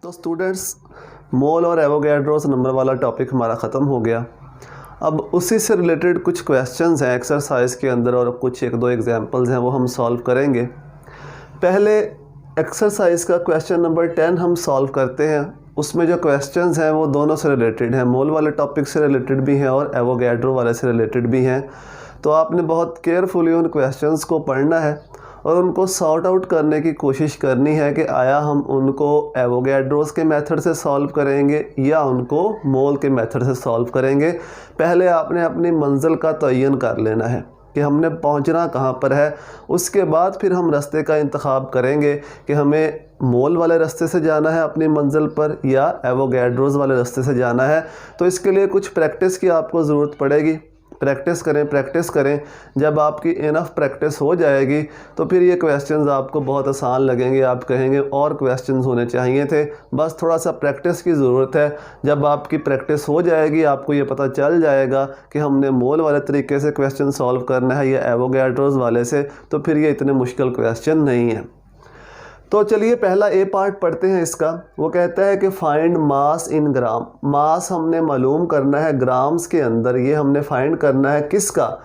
तो स्टूडेंट्स, मोल और Avogadro's number वाला टॉपिक हमारा ख़त्म हो गया। अब उसी से रिलेटेड कुछ क्वेश्चंस हैं एक्सरसाइज के अंदर और कुछ एक दो एग्जांपल्स हैं वो हम सॉल्व करेंगे। पहले एक्सरसाइज का क्वेश्चन नंबर 10 हम सॉल्व करते हैं। उसमें जो क्वेश्चंस हैं वो दोनों से रिलेटेड हैं, मोल वाले टॉपिक से रिलेटेड भी हैं और एवोगैड्रो वाले से रिलेटेड भी हैं। तो आपने बहुत केयरफुली उन क्वेश्चंस को पढ़ना है और उनको सॉर्ट आउट करने की कोशिश करनी है कि आया हम उनको एवोगैड्रोस के मेथड से सॉल्व करेंगे या उनको मोल के मेथड से सॉल्व करेंगे। पहले आपने अपनी मंजिल का तयन कर लेना है कि हमने पहुंचना कहाँ पर है। उसके बाद फिर हम रास्ते का इंतखाब करेंगे कि हमें मोल वाले रास्ते से जाना है अपनी मंजिल पर या एवोगैड्रोस वाले रास्ते से जाना है। तो इसके लिए कुछ प्रैक्टिस की आपको ज़रूरत पड़ेगी। प्रैक्टिस करें। जब आपकी इनफ प्रैक्टिस हो जाएगी तो फिर ये क्वेश्चंस आपको बहुत आसान लगेंगे। आप कहेंगे और क्वेश्चंस होने चाहिए थे, बस थोड़ा सा प्रैक्टिस की ज़रूरत है। जब आपकी प्रैक्टिस हो जाएगी आपको ये पता चल जाएगा कि हमने मोल वाले तरीके से क्वेश्चन सॉल्व करना है या एवोगैड्रोस वाले से, तो फिर ये इतने मुश्किल क्वेश्चन नहीं है। तो चलिए पहला ए पार्ट पढ़ते हैं इसका। वो कहता है कि फाइंड मास इन ग्राम। मास हमने मालूम करना है ग्राम्स के अंदर। ये हमने फाइंड करना है किसका?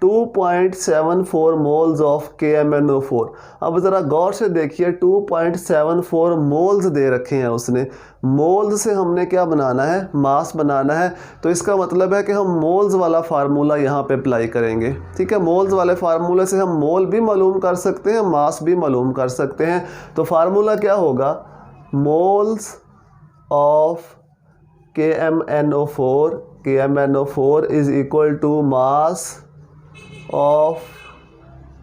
2.74 मोल्स ऑफ KMnO4। अब ज़रा गौर से देखिए, 2.74 मोल्स दे रखे हैं उसने। मोल्स से हमने क्या बनाना है? मास बनाना है। तो इसका मतलब है कि हम मोल्स वाला फार्मूला यहाँ पे अप्लाई करेंगे। ठीक है, मोल्स वाले फार्मूले से हम मोल भी मालूम कर सकते हैं, मास भी मालूम कर सकते हैं। तो फार्मूला क्या होगा? Moles of KMnO4 is equal to mass of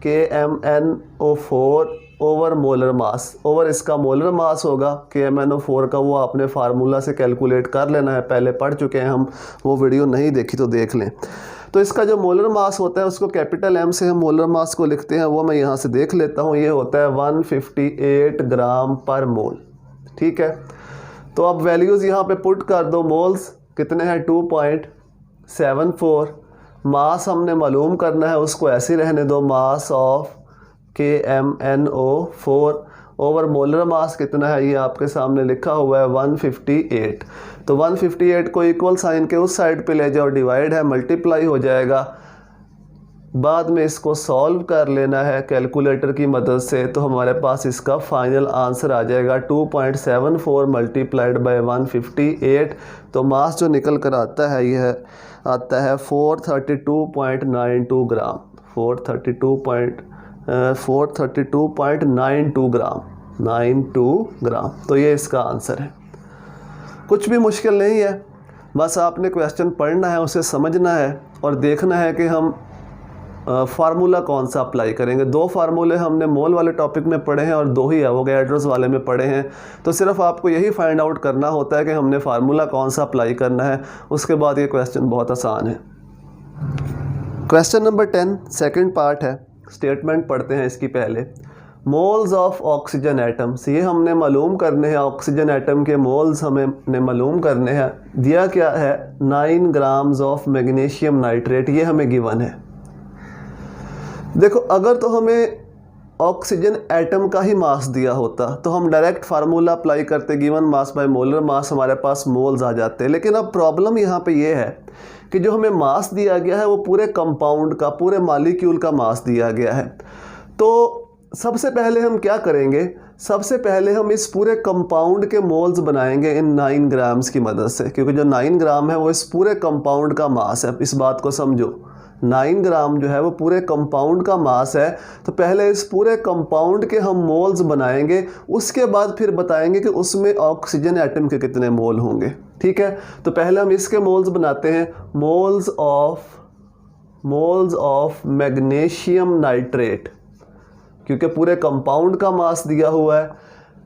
KMnO4 over molar mass. Over इसका मोलर मास होगा KMnO4 का, वो आपने फार्मूला से कैलकुलेट कर लेना है। पहले पढ़ चुके हैं हम, वो वीडियो नहीं देखी तो देख लें। तो इसका जो मोलर मास होता है उसको कैपिटल M से हम मोलर मास को लिखते हैं, वो मैं यहाँ से देख लेता हूँ। ये होता है 158 ग्राम पर मोल। ठीक है, तो अब वैल्यूज़ यहाँ पे पुट कर दो। मोल्स कितने हैं? 2.74। मास हमने मालूम करना है, उसको ऐसे रहने दो, मास ऑफ KMnO4 ओवर मोलर मास कितना है ये आपके सामने लिखा हुआ है 158। तो 158 को इक्वल साइन के उस साइड पे ले जाओ, डिवाइड है, मल्टीप्लाई हो जाएगा। बाद में इसको सॉल्व कर लेना है कैलकुलेटर की मदद से, तो हमारे पास इसका फाइनल आंसर आ जाएगा 2.74 मल्टीप्लाइड बाय 158। तो मास जो निकल कर आता है यह आता है 432.92 ग्राम। 432.92 ग्राम, 92 ग्राम। तो ये इसका आंसर है। कुछ भी मुश्किल नहीं है, बस आपने क्वेश्चन पढ़ना है, उसे समझना है और देखना है कि हम फार्मूला कौन सा अप्लाई करेंगे। 2 फार्मूले हमने मोल वाले टॉपिक में पढ़े हैं और 2 ही एवोगैड्रोस वाले में पढ़े हैं। तो सिर्फ आपको यही फाइंड आउट करना होता है कि हमने फार्मूला कौन सा अप्लाई करना है, उसके बाद ये क्वेश्चन बहुत आसान है। क्वेश्चन नंबर 10 सेकंड पार्ट है। स्टेटमेंट पढ़ते हैं इसकी पहले। मोल्स ऑफ ऑक्सीजन एटम्स, ये हमने मालूम करने हैं। ऑक्सीजन एटम के मोल्स हमें मालूम करने हैं। दिया क्या है? 9 ग्राम्स ऑफ मैग्नीशियम नाइट्रेट, ये हमें गिवन है। देखो, अगर तो हमें ऑक्सीजन एटम का ही मास दिया होता तो हम डायरेक्ट फार्मूला अप्लाई करते, given mass by molar mass, हमारे पास मोल्स आ जाते। लेकिन अब प्रॉब्लम यहाँ पे ये है कि जो हमें मास दिया गया है वो पूरे कंपाउंड का, पूरे मॉलिक्यूल का मास दिया गया है। तो सबसे पहले हम क्या करेंगे? सबसे पहले हम इस पूरे कंपाउंड के मोल्स बनाएंगे इन 9 ग्राम्स की मदद से, क्योंकि जो 9 ग्राम है वो इस पूरे कंपाउंड का मास है। इस बात को समझो, 9 ग्राम जो है वो पूरे कंपाउंड का मास है। तो पहले इस पूरे कंपाउंड के हम मोल्स बनाएंगे, उसके बाद फिर बताएंगे कि उसमें ऑक्सीजन एटम के कितने मोल होंगे। ठीक है, तो पहले हम इसके मोल्स बनाते हैं। मोल्स ऑफ मैग्नीशियम नाइट्रेट, क्योंकि पूरे कंपाउंड का मास दिया हुआ है।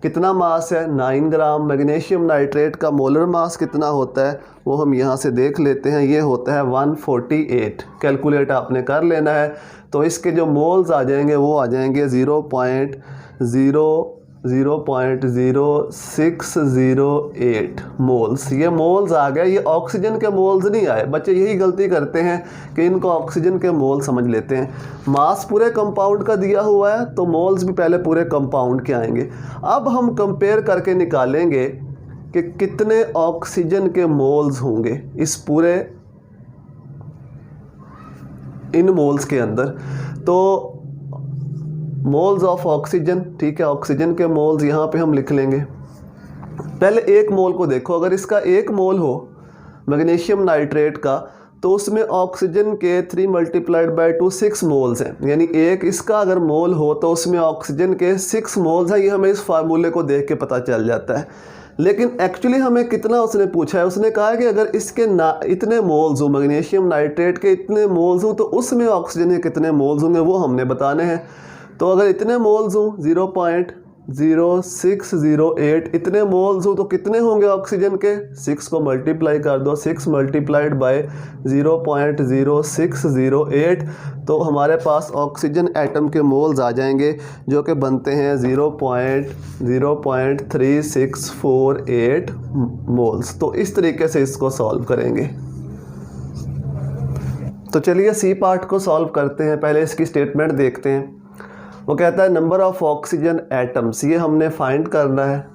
कितना मास है? 9 ग्राम। मैग्नीशियम नाइट्रेट का मोलर मास कितना होता है वो हम यहाँ से देख लेते हैं। ये होता है 148। कैलकुलेट आपने कर लेना है। तो इसके जो मोल्स आ जाएंगे वो आ जाएंगे 0.0608 मोल्स। ये मोल्स आ गए, ये ऑक्सीजन के मोल्स नहीं आए। बच्चे यही गलती करते हैं कि इनको ऑक्सीजन के मोल समझ लेते हैं। मास पूरे कंपाउंड का दिया हुआ है तो मोल्स भी पहले पूरे कंपाउंड के आएंगे। अब हम कंपेयर करके निकालेंगे कि कितने ऑक्सीजन के मोल्स होंगे इस पूरे इन मोल्स के अंदर। तो मोल्स ऑफ ऑक्सीजन, ठीक है, ऑक्सीजन के मोल्स यहाँ पे हम लिख लेंगे। पहले एक मोल को देखो, अगर इसका एक मोल हो मैग्नीशियम नाइट्रेट का तो उसमें ऑक्सीजन के 3 × 2 6 मोल्स हैं, यानी एक इसका अगर मोल हो तो उसमें ऑक्सीजन के 6 मोल्स हैं। ये हमें इस फार्मूले को देख के पता चल जाता है। लेकिन एक्चुअली हमें कितना उसने पूछा है, उसने कहा है कि अगर इसके इतने मोल्स हो, मैग्नीशियम नाइट्रेट के इतने मोल्स हो तो उसमें ऑक्सीजन के कितने मोल्स होंगे वो हमने बताने हैं। तो अगर इतने मोल्स हो 0.0608 इतने मोल्स हो तो कितने होंगे ऑक्सीजन के, 6 को मल्टीप्लाई कर दो, 6 × 0.0608 तो हमारे पास ऑक्सीजन एटम के मोल्स आ जाएंगे जो कि बनते हैं 0.3648 मोल्स। तो इस तरीके से इसको सॉल्व करेंगे। तो चलिए सी पार्ट को सॉल्व करते हैं। पहले इसकी स्टेटमेंट देखते हैं। वो कहता है नंबर ऑफ़ ऑक्सीजन एटम्स, ये हमने फाइंड करना है।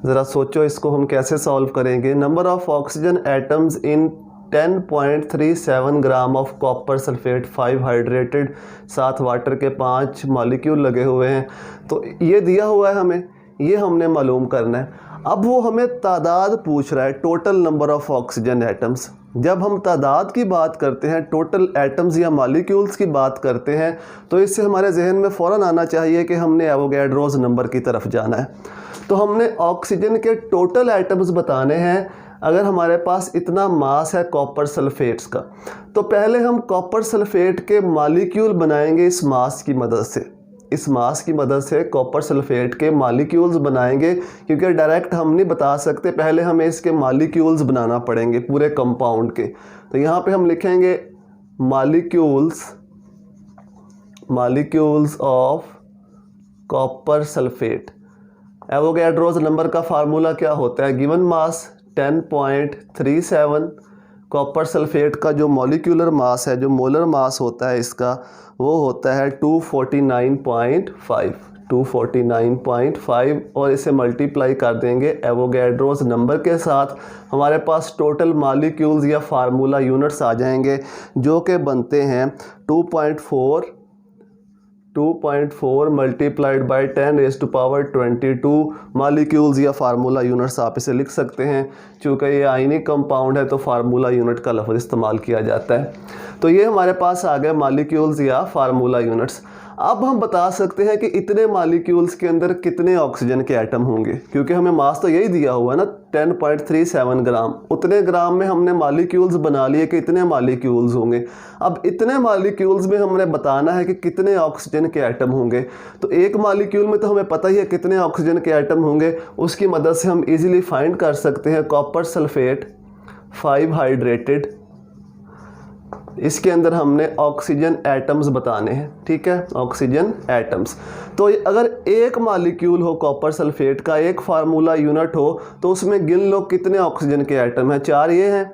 ज़रा सोचो इसको हम कैसे सॉल्व करेंगे। Number of oxygen atoms in 10.37 gram of copper sulphate 5 hydrated, साथ वाटर के 5 मॉलिक्यूल लगे हुए हैं। तो ये दिया हुआ है हमें, ये हमने मालूम करना है। अब वो हमें तादाद पूछ रहा है, total number of oxygen atoms. जब हम तादाद की बात करते हैं, टोटल एटम्स या मॉलिक्यूल्स की बात करते हैं, तो इससे हमारे जहन में फ़ौरन आना चाहिए कि हमने एवोगैड्रोस नंबर की तरफ जाना है। तो हमने ऑक्सीजन के टोटल एटम्स बताने हैं। अगर हमारे पास इतना मास है कॉपर सल्फेट्स का, तो पहले हम कॉपर सल्फेट के मॉलिक्यूल बनाएंगे इस मास की मदद से। इस मास की मदद से कॉपर सल्फेट के मॉलिक्यूल्स बनाएंगे, क्योंकि डायरेक्ट हम नहीं बता सकते, पहले हमें इसके मॉलिक्यूल्स बनाना पड़ेंगे पूरे कंपाउंड के। तो यहाँ पे हम लिखेंगे molecules of copper sulphate. Avogadro's number का फार्मूला क्या होता है, गिवन मास 10.37, कॉपर सल्फेट का जो मॉलिक्यूलर मास है, जो मोलर मास होता है इसका, वो होता है 249.5 और इसे मल्टीप्लाई कर देंगे एवोगैड्रोस नंबर के साथ। हमारे पास टोटल मॉलिक्यूल्स या फार्मूला यूनिट्स आ जाएंगे जो कि बनते हैं 2.4 मल्टीप्लाइड बाई 10⁻22 मॉलिक्यूल्स या फार्मूला यूनिट्स आप इसे लिख सकते हैं। चूँकि ये आयनिक कंपाउंड है तो फार्मूला यूनिट का लफ्ज़ इस्तेमाल किया जाता है। तो ये हमारे पास आ गए मॉलिक्यूल्स या फार्मूला यूनिट्स। अब हम बता सकते हैं कि इतने मॉलिक्यूल्स के अंदर कितने ऑक्सीजन के एटम होंगे, क्योंकि हमें मास तो यही दिया हुआ है ना 10.37 ग्राम। उतने ग्राम में हमने मॉलिक्यूल्स बना लिए कि इतने मॉलिक्यूल्स होंगे। अब इतने मॉलिक्यूल्स में हमने बताना है कि कितने ऑक्सीजन के एटम होंगे। तो एक मॉलिक्यूल में तो हमें पता ही है कितने ऑक्सीजन के एटम होंगे, उसकी मदद से हम इजीली फाइंड कर सकते हैं। कॉपर सल्फेट 5 हाइड्रेटेड, इसके अंदर हमने ऑक्सीजन एटम्स बताने हैं, ठीक है, ऑक्सीजन एटम्स। तो अगर एक मॉलिक्यूल हो कॉपर सल्फेट का, एक फार्मूला यूनिट हो, तो उसमें गिन लो कितने ऑक्सीजन के एटम हैं। 4 ये हैं,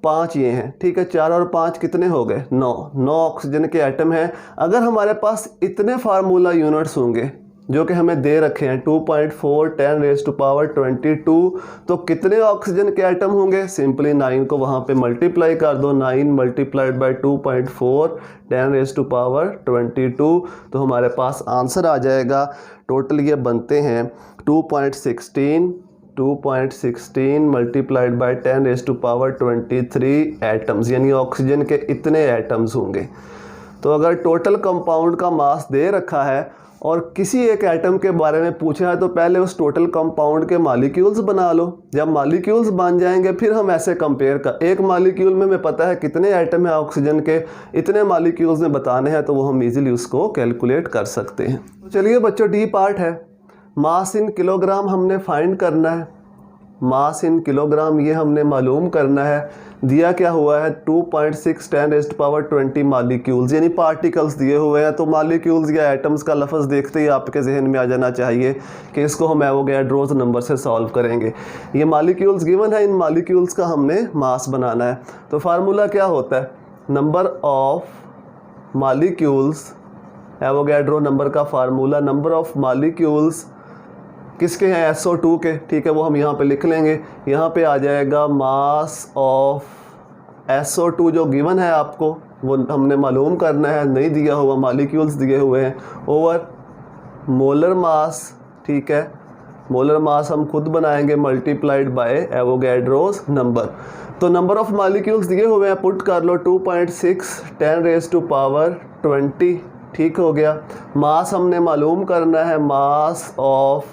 5 ये हैं, ठीक है, 4 और 5 कितने हो गए, 9 ऑक्सीजन के एटम हैं। अगर हमारे पास इतने फार्मूला यूनिट्स होंगे जो कि हमें दे रखे हैं 2.4 10⁻22, तो कितने ऑक्सीजन के एटम होंगे, सिंपली 9 को वहाँ पे मल्टीप्लाई कर दो, 9 मल्टीप्लाइड बाई 2.4 10⁻22, तो हमारे पास आंसर आ जाएगा। टोटल ये बनते हैं 2.16 मल्टीप्लाइड बाई 10⁻23 एटम्स, यानी ऑक्सीजन के इतने एटम्स होंगे। तो अगर टोटल कंपाउंड का मास दे रखा है और किसी एक एटम के बारे में पूछा है, तो पहले उस टोटल कंपाउंड के मॉलिक्यूल्स बना लो। जब मॉलिक्यूल्स बन जाएंगे फिर हम ऐसे कंपेयर कर, एक मॉलिक्यूल में हमें पता है कितने एटम है ऑक्सीजन के, इतने मॉलिक्यूल्स में बताने हैं, तो वो हम इजीली उसको कैलकुलेट कर सकते हैं। तो चलिए बच्चों, डी पार्ट है, मास इन किलोग्राम हमने फाइंड करना है। मास इन किलोग्राम ये हमने मालूम करना है। दिया क्या हुआ है 2.6 10⁻20 मॉलिक्यूल्स, यानी पार्टिकल्स दिए हुए हैं। तो मॉलिक्यूल्स या एटम्स का लफ्ज़ देखते ही आपके जहन में आ जाना चाहिए कि इसको हम एवोगैड्रोस नंबर से सॉल्व करेंगे। ये मॉलिक्यूल्स गिवन है, इन मॉलिक्यूल्स का हमने मास बनाना है। तो फार्मूला क्या होता है, number of molecules, Avogadro number का फार्मूला, नंबर ऑफ मॉलिक्यूल्स किसके हैं, SO2 के, ठीक है, वो हम यहाँ पे लिख लेंगे। यहाँ पे आ जाएगा मास ऑफ SO2 जो गिवन है आपको, वो हमने मालूम करना है, नहीं दिया हुआ, मॉलिक्यूल्स दिए हुए हैं, ओवर मोलर मास, ठीक है, मोलर मास हम खुद बनाएंगे मल्टीप्लाइड बाय एवोगैड्रोस नंबर। तो नंबर ऑफ मॉलिक्यूल्स दिए हुए हैं, पुट कर लो 2.6 10⁻20, ठीक हो गया। मास हमने मालूम करना है, मास ऑफ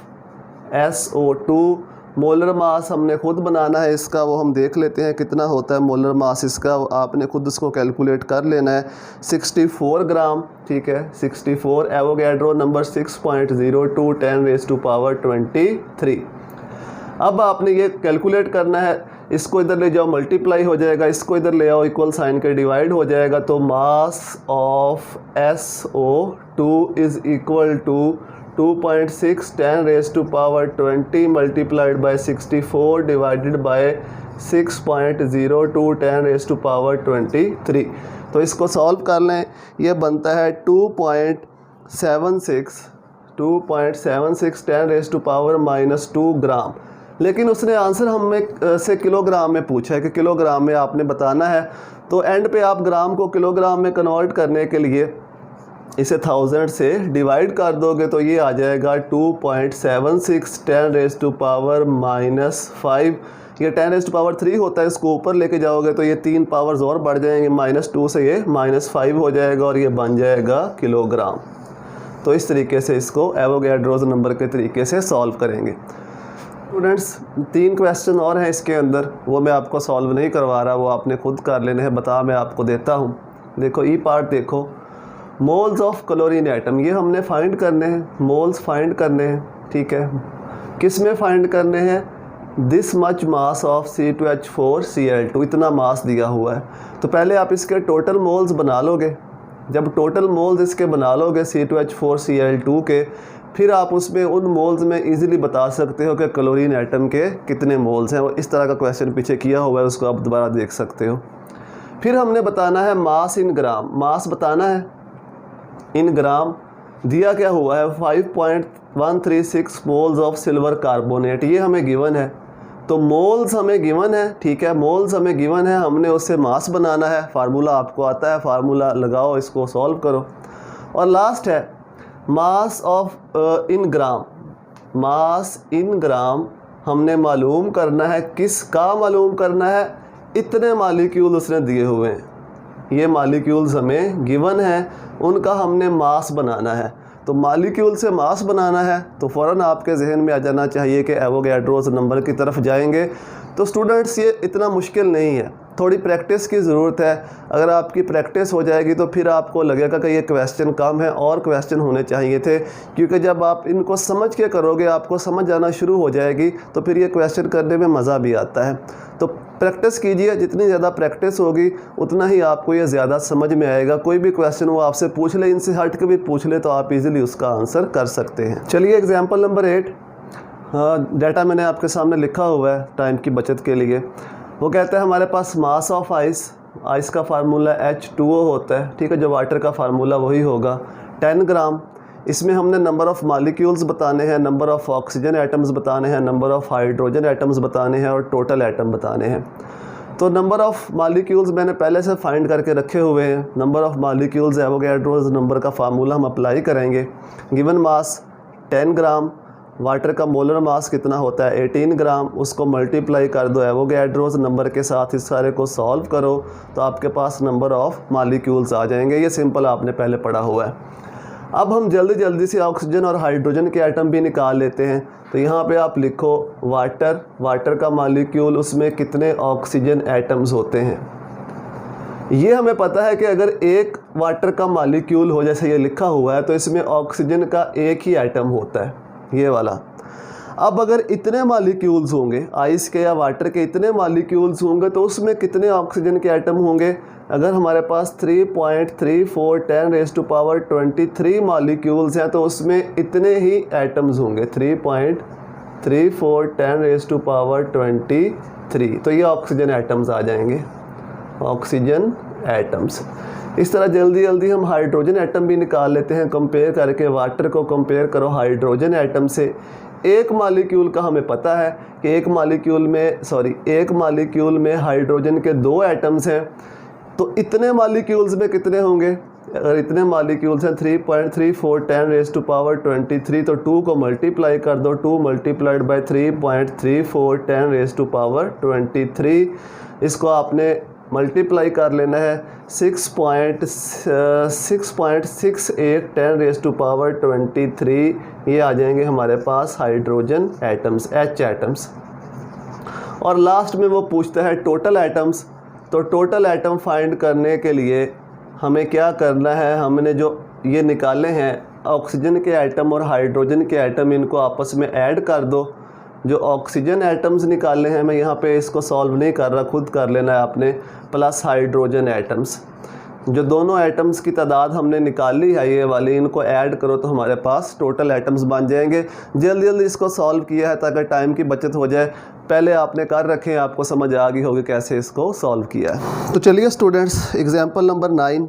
SO2, मोलर मास हमने खुद बनाना है इसका, वो हम देख लेते हैं कितना होता है मोलर मास इसका, आपने खुद उसको कैलकुलेट कर लेना है, 64 ग्राम, ठीक है, 64। Avogadro number 6.02 10⁻23। अब आपने ये कैलकुलेट करना है, इसको इधर ले जाओ मल्टीप्लाई हो जाएगा, इसको इधर ले आओ इक्वल साइन के डिवाइड हो जाएगा। तो mass of SO2 is equal to 2.6 10⁻20 multiplied by 64 divided by 6.02 10⁻23। तो इसको सॉल्व कर लें, ये बनता है 2.76 10⁻2 ग्राम। लेकिन उसने आंसर हमें से किलोग्राम में पूछा है कि किलोग्राम में आपने बताना है। तो एंड पे आप ग्राम को किलोग्राम में कन्वर्ट करने के लिए इसे 1000 से डिवाइड कर दोगे तो ये आ जाएगा 2.76 10⁻⁻5। ये 10⁻3 होता है, इसको ऊपर लेके जाओगे तो ये 3 पावर्स और बढ़ जाएंगे, -2 से ये -5 हो जाएगा और ये बन जाएगा किलोग्राम। तो इस तरीके से इसको एवोगैड्रोस नंबर के तरीके से सॉल्व करेंगे। स्टूडेंट्स 3 क्वेश्चन और हैं इसके अंदर, वो मैं आपको सॉल्व नहीं करवा रहा, वो आपने खुद कर लेने हैं, बता मैं आपको देता हूँ। देखो ई पार्ट देखो, मोल्स ऑफ क्लोरीन एटम, ये हमने फाइंड करने हैं, मोल्स फाइंड करने हैं, ठीक है। किस में फाइंड करने हैं, this much mass of C2H4Cl2, इतना मास दिया हुआ है। तो पहले आप इसके टोटल मोल्स बना लोगे, जब टोटल मोल्स इसके बना लोगे C2H4Cl2 के, फिर आप उसमें उन मोल्स में इजीली बता सकते हो कि क्लोरीन एटम के कितने मोल्स हैं। और इस तरह का क्वेश्चन पीछे किया हुआ है, उसको आप दोबारा देख सकते हो। फिर हमने बताना है मास इन ग्राम, मास बताना है इन ग्राम। दिया क्या हुआ है 5.136 मोल्स ऑफ सिल्वर कार्बोनेट, ये हमें गिवन है। तो मोल्स हमें गिवन है, ठीक है, मोल्स हमें गिवन है, हमने उससे मास बनाना है। फार्मूला आपको आता है, फार्मूला लगाओ, इसको सॉल्व करो। और लास्ट है मास ऑफ इन ग्राम, मास इन ग्राम हमने मालूम करना है, किसका मालूम करना है, इतने मॉलिक्यूल उसने दिए हुए हैं, ये मॉलिक्यूल्स हमें गिवन है, उनका हमने मास बनाना है। तो मॉलिक्यूल से मास बनाना है तो फ़ौरन आपके जहन में आ जाना चाहिए कि एवोगैड्रोस नंबर की तरफ जाएंगे। तो स्टूडेंट्स ये इतना मुश्किल नहीं है, थोड़ी प्रैक्टिस की ज़रूरत है। अगर आपकी प्रैक्टिस हो जाएगी तो फिर आपको लगेगा कि ये क्वेश्चन कम है और क्वेश्चन होने चाहिए थे, क्योंकि जब आप इनको समझ के करोगे, आपको समझ आना शुरू हो जाएगी, तो फिर ये क्वेश्चन करने में मज़ा भी आता है। तो प्रैक्टिस कीजिए, जितनी ज़्यादा प्रैक्टिस होगी उतना ही आपको ये ज़्यादा समझ में आएगा। कोई भी क्वेश्चन वो आपसे पूछ ले, इनसे हट के भी पूछ ले, तो आप इजीली उसका आंसर कर सकते हैं। चलिए एग्जाम्पल नंबर 8, डाटा मैंने आपके सामने लिखा हुआ है टाइम की बचत के लिए। वो कहता है हमारे पास मास ऑफ आइस, आइस का फार्मूला H2O होता है, ठीक है, जो वाटर का फार्मूला वही होगा, 10 ग्राम। इसमें हमने नंबर ऑफ़ मॉलिक्यूल्स बताने हैं, नंबर ऑफ़ ऑक्सीजन एटम्स बताने हैं, नंबर ऑफ़ हाइड्रोजन एटम्स बताने हैं और टोटल एटम बताने हैं। तो नंबर ऑफ़ मॉलिक्यूल्स मैंने पहले से फाइंड करके रखे हुए हैं। Number of molecules Avogadro's number का फार्मूला हम अप्लाई करेंगे। गिवन मास 10 ग्राम, वाटर का मोलर मास कितना होता है 18 ग्राम, उसको मल्टीप्लाई कर दो एवोगैड्रोस नंबर के साथ, इस सारे को सॉल्व करो तो आपके पास नंबर ऑफ़ मॉलिक्यूल्स आ जाएंगे। ये सिंपल आपने पहले पढ़ा हुआ है। अब हम जल्दी जल्दी से ऑक्सीजन और हाइड्रोजन के एटम भी निकाल लेते हैं। तो यहाँ पे आप लिखो वाटर, वाटर का मॉलिक्यूल, उसमें कितने ऑक्सीजन एटम्स होते हैं। ये हमें पता है कि अगर एक वाटर का मॉलिक्यूल हो, जैसे ये लिखा हुआ है, तो इसमें ऑक्सीजन का एक ही एटम होता है, ये वाला। अब अगर इतने मॉलिक्यूल्स होंगे, आइस के या वाटर के इतने मॉलिक्यूल्स होंगे, तो उसमें कितने ऑक्सीजन के एटम होंगे। अगर हमारे पास 3.34 10⁻23 मॉलिक्यूल्स हैं तो उसमें इतने ही एटम्स होंगे, 3.34 10⁻23। तो ये ऑक्सीजन एटम्स आ जाएंगे, ऑक्सीजन एटम्स। इस तरह जल्दी जल्दी हम हाइड्रोजन एटम भी निकाल लेते हैं। कंपेयर करके वाटर को कंपेयर करो हाइड्रोजन एटम से, एक मालिक्यूल का हमें पता है कि एक मालिक्यूल में हाइड्रोजन के 2 एटम्स हैं, तो इतने मालिक्यूल्स में कितने होंगे? अगर इतने मालिक्यूल्स हैं 3.34 10⁻23, तो 2 को मल्टीप्लाई कर दो, 2 मल्टीप्लाइड बाई 3.34 10⁻23, इसको आपने मल्टीप्लाई कर लेना है 6.68 10⁻23, ये आ जाएंगे हमारे पास हाइड्रोजन एटम्स, H एटम्स। और लास्ट में वो पूछता है टोटल एटम्स, तो टोटल एटम फाइंड करने के लिए हमें क्या करना है? हमने जो ये निकाले हैं ऑक्सीजन के एटम और हाइड्रोजन के एटम, इनको आपस में ऐड कर दो। जो ऑक्सीजन एटम्स निकाले हैं, मैं यहाँ पे इसको सॉल्व नहीं कर रहा, खुद कर लेना है आपने, प्लस हाइड्रोजन एटम्स। जो दोनों एटम्स की तादाद हमने निकाली है ये वाली, इनको ऐड करो तो हमारे पास टोटल एटम्स बन जाएंगे। जल्दी जल्दी इसको सॉल्व किया है ताकि टाइम की बचत हो जाए। पहले आपने कर रखे हैं, आपको समझ आ गई होगी कैसे इसको सॉल्व किया है। तो चलिए students, example number 9,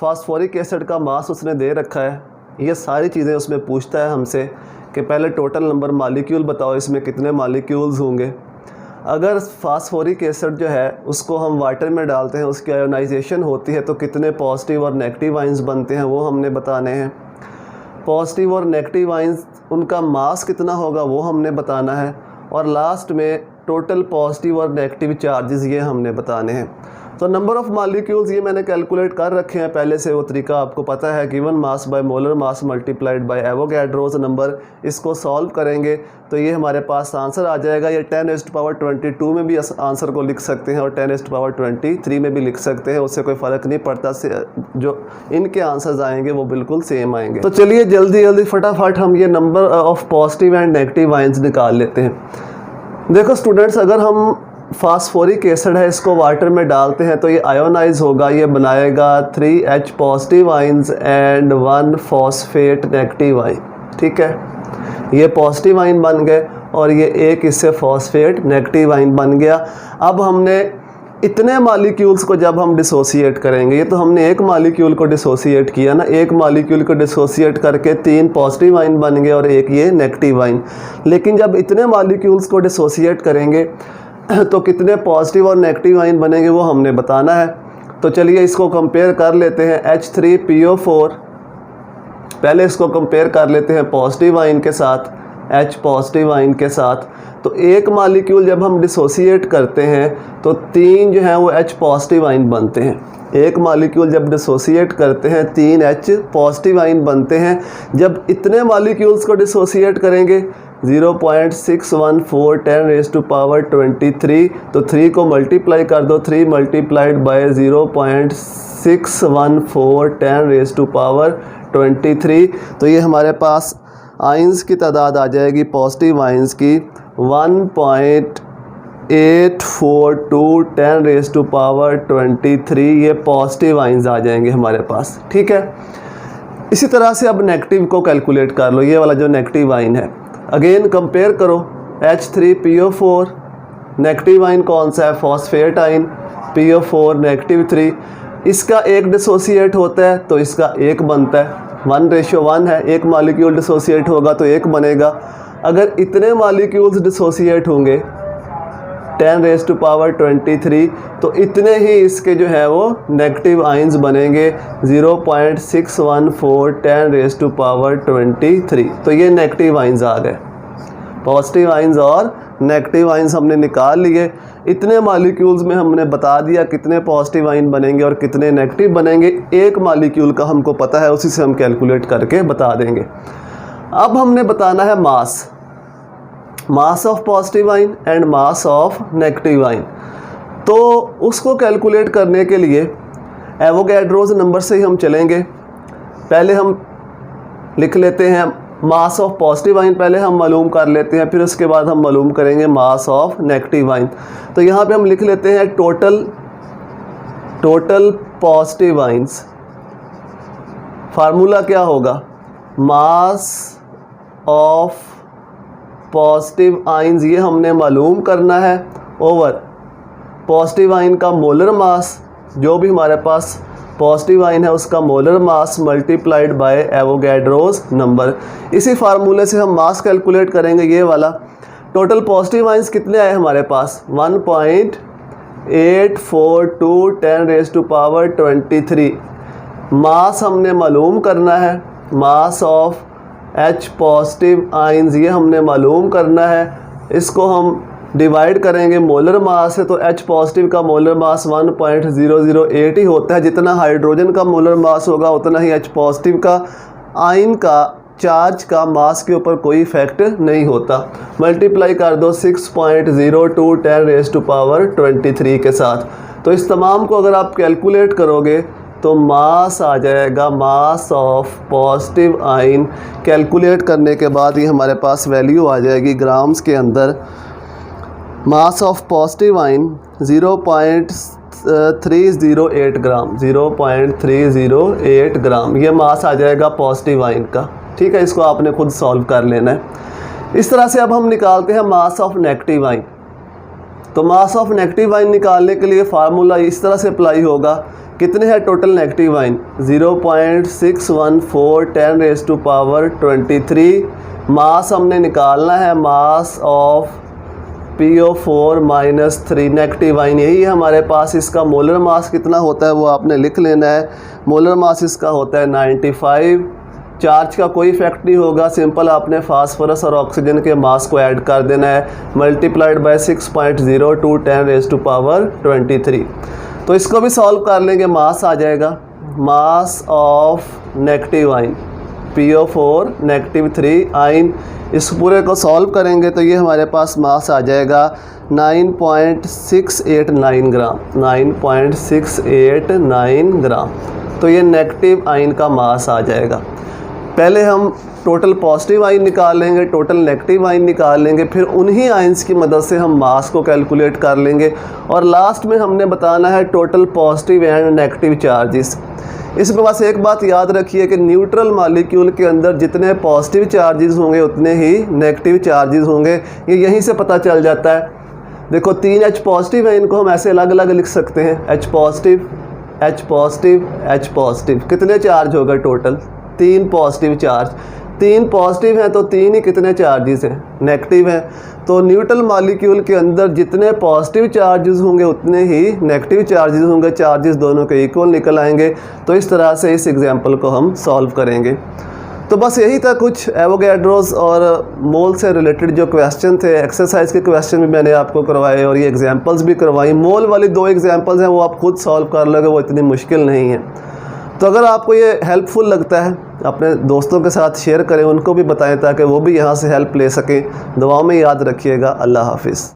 phosphoric acid का मास उसने दे रखा है। ये सारी चीज़ें उसमें पूछता है हमसे कि पहले टोटल नंबर मालिक्यूल बताओ, इसमें कितने मालिक्यूल्स होंगे। अगर फास्फोरिक एसिड जो है उसको हम वाटर में डालते हैं, उसकी आयोनाइजेशन होती है, तो कितने पॉजिटिव और नेगेटिव आयंस बनते हैं वो हमने बताने हैं। पॉजिटिव और नेगेटिव आयंस, उनका मास कितना होगा वो हमने बताना है। और लास्ट में टोटल पॉजिटिव और नेगेटिव चार्जेस ये हमने बताने हैं। तो नंबर ऑफ़ मालिक्यूल्स ये मैंने कैलकुलेट कर रखे हैं पहले से, वो तरीका आपको पता है, given mass by molar mass multiplied by Avogadro's number. इसको सॉल्व करेंगे तो ये हमारे पास आंसर आ जाएगा। ये 10⁻22 में भी आंसर को लिख सकते हैं और 10⁻23 में भी लिख सकते हैं, उससे कोई फ़र्क नहीं पड़ता। जो इनके आंसर्स आएंगे वो बिल्कुल सेम आएंगे। तो चलिए जल्दी जल्दी फटाफट हम ये number of positive and negative ions निकाल लेते हैं। देखो स्टूडेंट्स, अगर हम फास्फोरिक एसिड है इसको वाटर में डालते हैं तो ये आयोनाइज होगा, ये बनाएगा 3H positive ions and 1 phosphate negative ion. ठीक है, ये पॉजिटिव आयन बन गए और ये एक इससे फॉस्फेट नेगेटिव आयन बन गया। अब हमने इतने मालिक्यूल्स को जब हम डिसोसिएट करेंगे, ये तो हमने एक मालिक्यूल को डिसोसिएट किया ना, एक मालिक्यूल को डिसोसिएट करके 3 पॉजिटिव आयन बन गए और एक ये नेगेटिव आयन। लेकिन जब इतने मालिक्यूल्स को डिसोसिएट करेंगे तो कितने पॉजिटिव और नेगेटिव आयन बनेंगे वो हमने बताना है। तो चलिए इसको कंपेयर कर लेते हैं। H3PO4, पहले इसको कंपेयर कर लेते हैं पॉजिटिव आयन के साथ, H पॉजिटिव आयन के साथ। तो एक मालिक्यूल जब हम डिसोसिएट करते हैं तो 3 जो हैं वो H पॉजिटिव आयन बनते हैं। एक मालिक्यूल जब डिसोसिएट करते हैं 3 H पॉजिटिव आयन बनते हैं। जब इतने मालिक्यूल्स को डिसोसिएट करेंगे 0.614 10⁻23, तो 3 को मल्टीप्लाई कर दो, 3 मल्टीप्लाइड बाय 0.614 10⁻23, तो ये हमारे पास आयंस की तादाद आ जाएगी पॉजिटिव आयंस की 1.842 10⁻23, ये पॉजिटिव आयंस आ जाएंगे हमारे पास। ठीक है, इसी तरह से अब नेगेटिव को कैलकुलेट कर लो। ये वाला जो नेगेटिव आयन है, अगेन कंपेयर करो H3PO4, नेगेटिव आयन कौन सा है? Phosphate ion, PO4 -3। इसका एक डिसोसिएट होता है तो इसका एक बनता है, 1:1 है। एक मालिक्यूल डिसोसिएट होगा तो एक बनेगा। अगर इतने मालिक्यूल्स डिसोसिएट होंगे 10⁻23, तो इतने ही इसके जो है वो नेगेटिव आयंस बनेंगे 0.614 10⁻23। तो ये नेगेटिव आयंस आ गए। पॉजिटिव आयंस और नेगेटिव आयंस हमने निकाल लिए। इतने मालिक्यूल्स में हमने बता दिया कितने पॉजिटिव आयन बनेंगे और कितने नेगेटिव बनेंगे। एक मालिक्यूल का हमको पता है, उसी से हम कैलकुलेट करके बता देंगे। अब हमने बताना है mass of positive ion and mass of negative ion. तो उसको कैलकुलेट करने के लिए एवोगैड्रोस नंबर से ही हम चलेंगे। पहले हम लिख लेते हैं मास ऑफ पॉजिटिव आयन, पहले हम मालूम कर लेते हैं, फिर उसके बाद हम मालूम करेंगे मास ऑफ नेगेटिव आयन। तो यहाँ पे हम लिख लेते हैं टोटल पॉजिटिव आयंस। फार्मूला क्या होगा? मास ऑफ पॉजिटिव आयंस, ये हमने मालूम करना है, ओवर पॉजिटिव आयन का मोलर मास, जो भी हमारे पास पॉजिटिव आयन है उसका molar mass multiplied by Avogadro's number. इसी फार्मूले से हम मास कैलकुलेट करेंगे, ये वाला। टोटल पॉजिटिव आयंस कितने आए हमारे पास? 1.842 10⁻23। मास हमने मालूम करना है, mass of H positive ions ये हमने मालूम करना है। इसको हम डिवाइड करेंगे मोलर मास से, तो H पॉजिटिव का मोलर मास 1.008 ही होता है। जितना हाइड्रोजन का मोलर मास होगा उतना ही H पॉजिटिव का आयन का चार्ज का मास के ऊपर कोई इफेक्ट नहीं होता। मल्टीप्लाई कर दो 6.02 10⁻23 के साथ। तो इस तमाम को अगर आप कैलकुलेट करोगे तो मास आ जाएगा, mass of positive ion. Calculate करने के बाद ये हमारे पास वैल्यू आ जाएगी ग्राम्स के अंदर। मास ऑफ पॉजिटिव आयन 0.308 ग्राम, 0.308 ग्राम ये मास आ जाएगा पॉजिटिव आयन का। ठीक है, इसको आपने खुद सॉल्व कर लेना है। इस तरह से अब हम निकालते हैं मास ऑफ नेगेटिव आयन। तो मास ऑफ नेगेटिव आयन निकालने के लिए फार्मूला इस तरह से अप्लाई होगा। कितने हैं टोटल नेगेटिव आयन? 0.614 10⁻23। मास हमने निकालना है, mass of PO4 -3 negative ion यही है हमारे पास। इसका मोलर मास कितना होता है वो आपने लिख लेना है। मोलर मास इसका होता है 95। चार्ज का कोई इफेक्ट नहीं होगा, सिंपल आपने फास्फोरस और ऑक्सीजन के मास को ऐड कर देना है, मल्टीप्लाइड बाय 6.02 10⁻23। तो इसको भी सॉल्व कर लेंगे, मास आ जाएगा mass of negative ion PO4 -3 ion. इस पूरे को सॉल्व करेंगे तो ये हमारे पास मास आ जाएगा 9.689 ग्राम, 9.689 ग्राम। तो ये नेगेटिव आयन का मास आ जाएगा। पहले हम टोटल पॉजिटिव आयन निकाल लेंगे, टोटल नेगेटिव आयन निकाल लेंगे, फिर उन्हीं आयंस की मदद से हम मास को कैलकुलेट कर लेंगे। और लास्ट में हमने बताना है total positive and negative charges. इसमें बस एक बात याद रखिए कि न्यूट्रल मॉलिक्यूल के अंदर जितने पॉजिटिव चार्जेस होंगे उतने ही नेगेटिव चार्जेस होंगे। ये यहीं से पता चल जाता है। देखो 3 H पॉजिटिव है, इनको हम ऐसे अलग अलग लिख सकते हैं, H positive, H positive, H positive. कितने चार्ज होगा टोटल? 3 positive charge. 3 पॉजिटिव हैं तो 3 ही कितने चार्जेस हैं? नेगेटिव हैं। तो न्यूट्रल मॉलिक्यूल के अंदर जितने पॉजिटिव चार्जेस होंगे उतने ही नेगेटिव चार्जेस होंगे, चार्जेस दोनों के इक्वल निकल आएंगे। तो इस तरह से इस एग्जांपल को हम सॉल्व करेंगे। तो बस यही था कुछ एवोगैड्रोस और मोल से रिलेटेड जो क्वेश्चन थे। एक्सरसाइज के क्वेश्चन भी मैंने आपको करवाए और ये एग्जांपल्स भी करवाई। मोल वाली 2 एग्जांपल्स हैं वो आप खुद सॉल्व कर लोगे, वो इतनी मुश्किल नहीं है। तो अगर आपको ये हेल्पफुल लगता है अपने दोस्तों के साथ शेयर करें, उनको भी बताएं ताकि वो भी यहाँ से हेल्प ले सकें। दुआओं में याद रखिएगा। अल्लाह हाफिज़।